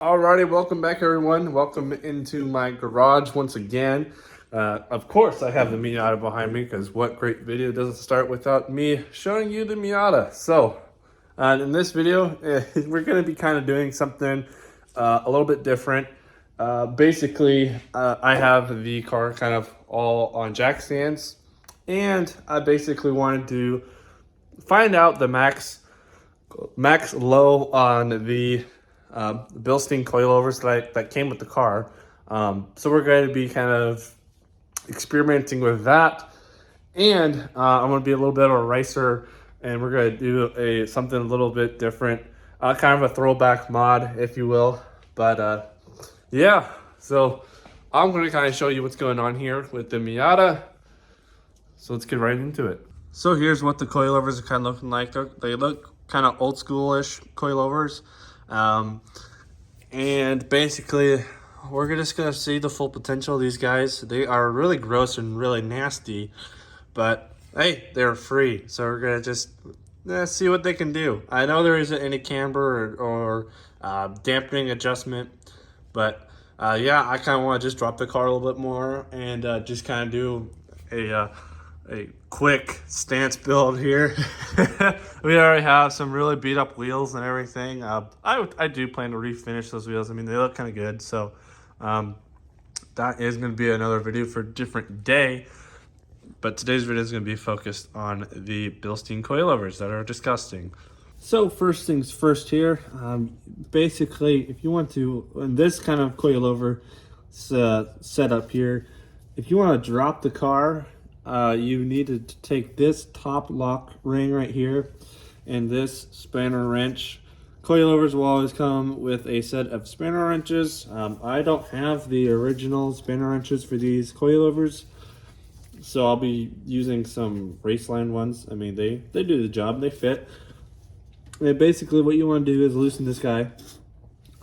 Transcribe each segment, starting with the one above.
Alrighty, welcome back everyone. Welcome into my garage once again. Of course I have the Miata behind me because what great video doesn't start without me showing you the Miata. So in this video, we're going to be kind of doing something a little bit different. Basically, I have the car kind of all on jack stands, and I basically wanted to find out the max low on the Bilstein coilovers that came with the car. So we're going to be kind of experimenting with that, and I'm going to be a little bit of a racer, and we're going to do something a little bit different, kind of a throwback mod, if you will. But yeah, so I'm going to kind of show you what's going on here with the Miata. So let's get right into it. So here's what the coilovers are kind of looking like. They look kind of old schoolish coilovers. And basically we're just gonna see the full potential of these guys. They are really gross and really nasty, but hey, they're free, so we're gonna just see what they can do. I know there isn't any camber or dampening adjustment, but yeah, I kind of want to just drop the car a little bit more and just kind of do a quick stance build here. We already have some really beat up wheels and everything. I do plan to refinish those wheels. I mean, they look kind of good. So that is going to be another video for a different day. But today's video is going to be focused on the Bilstein coilovers that are disgusting. So first things first here, basically if you want to, in this kind of coilover setup here, if you want to drop the car, you need to take this top lock ring right here and this spanner wrench. Coilovers will always come with a set of spanner wrenches. I don't have the original spanner wrenches for these coilovers, so I'll be using some Raceline ones. I mean, they do the job, they fit. And basically what you want to do is loosen this guy.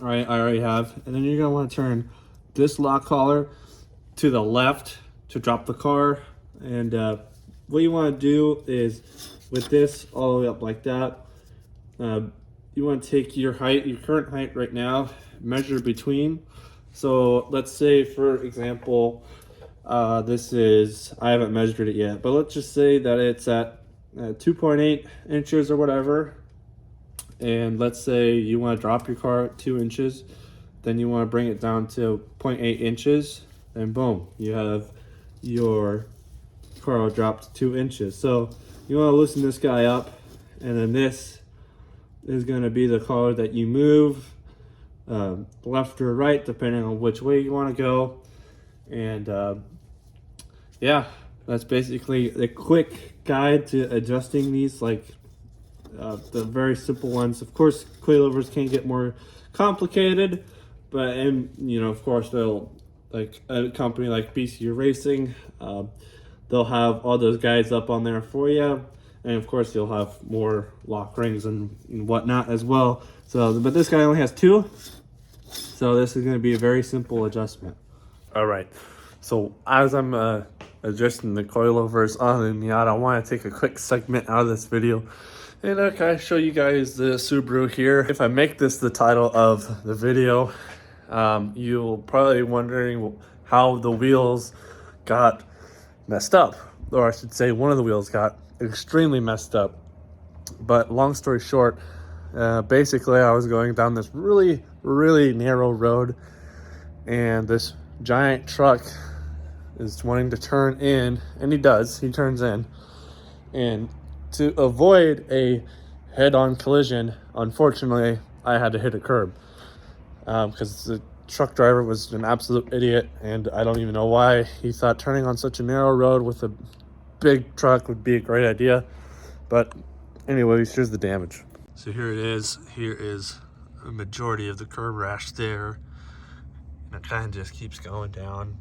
All right, I already have. And then you're going to want to turn this lock collar to the left to drop the car. And what you want to do is, with this all the way up like that, you want to take your height, your current height right now, measure between. So let's say, for example, this is, I haven't measured it yet, but let's just say that it's at 2.8 inches or whatever. And let's say you want to drop your car at 2 inches, then you want to bring it down to 0.8 inches, and boom, you have your car will drop to 2 inches. So you want to loosen this guy up, and then this is going to be the collar that you move left or right depending on which way you want to go. And yeah, that's basically the quick guide to adjusting these, like the very simple ones. Of course, coilovers can get more complicated, but you know, of course, they'll, like a company like BC Racing, they'll have all those guides up on there for you, and of course you'll have more lock rings and whatnot as well. So, but this guy only has 2, so this is going to be a very simple adjustment. All right, so as I'm adjusting the coilovers on the Miata, I want to take a quick segment out of this video and kind of show you guys the Subaru here. If I make this the title of the video, you'll probably be wondering how the wheels got messed up, or I should say one of the wheels got extremely messed up. But long story short, basically I was going down this really narrow road, and this giant truck is wanting to turn in, and he turns in, and to avoid a head-on collision, unfortunately I had to hit a curb because the truck driver was an absolute idiot, and I don't even know why he thought turning on such a narrow road with a big truck would be a great idea. But anyways, here's the damage. So here it is. Here is a majority of the curb rash there, and it kind of just keeps going down.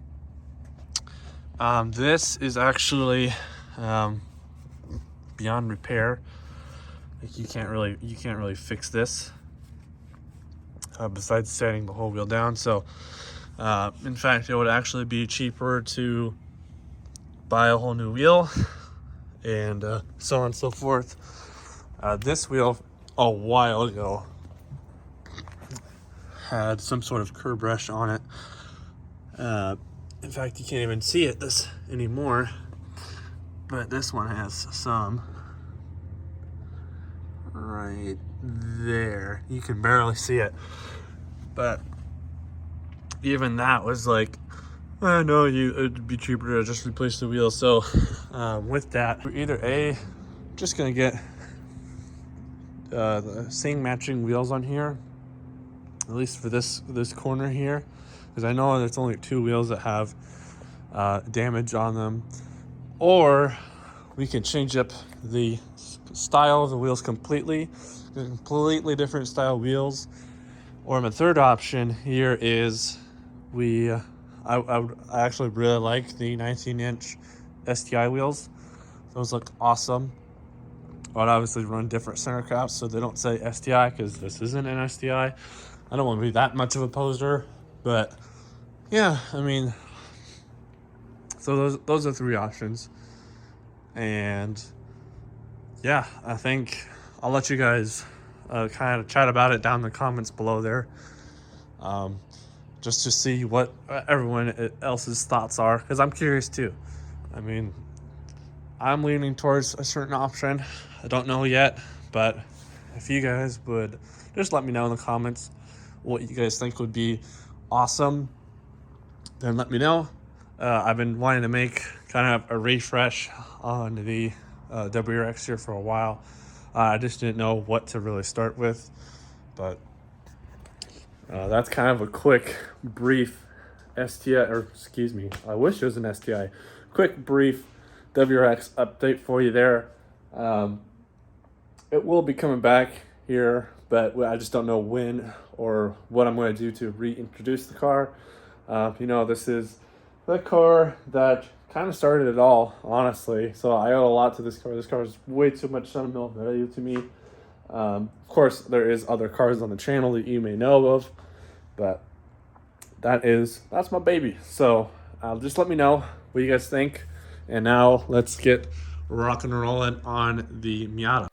This is actually beyond repair. Like, you can't really fix this. Besides setting the whole wheel down. So in fact, it would actually be cheaper to buy a whole new wheel, and so on and so forth. This wheel a while ago had some sort of curb brush on it. In fact, you can't even see it this anymore, but this one has some right there. You can barely see it, but even that was like, I know it'd be cheaper to just replace the wheels. So with that, we're either just gonna get the same matching wheels on here, at least for this corner here, because I know there's only 2 wheels that have damage on them, or we can change up the style of the wheels completely different style wheels. Or my third option here is I actually really like the 19-inch STI wheels. Those look awesome. I'd obviously run different center caps so they don't say STI, because this isn't an STI. I don't want to be that much of a poser, but yeah, I mean, so those are 3 options. And yeah, I think I'll let you guys kind of chat about it down in the comments below there, just to see what everyone else's thoughts are, because I'm curious too. I mean, I'm leaning towards a certain option. I don't know yet, but if you guys would just let me know in the comments what you guys think would be awesome, then let me know. I've been wanting to make kind of a refresh on the WRX here for a while. I just didn't know what to really start with, but that's kind of a quick, brief STI, or excuse me, I wish it was an STI. Quick, brief WRX update for you there. It will be coming back here, but I just don't know when or what I'm going to do to reintroduce the car. This is the car that kind of started it all, honestly. So I owe a lot to this car. This car is way too much sentimental value to me. Of course, there is other cars on the channel that you may know of, but that's my baby. So just let me know what you guys think. And now let's get rock and rolling on the Miata.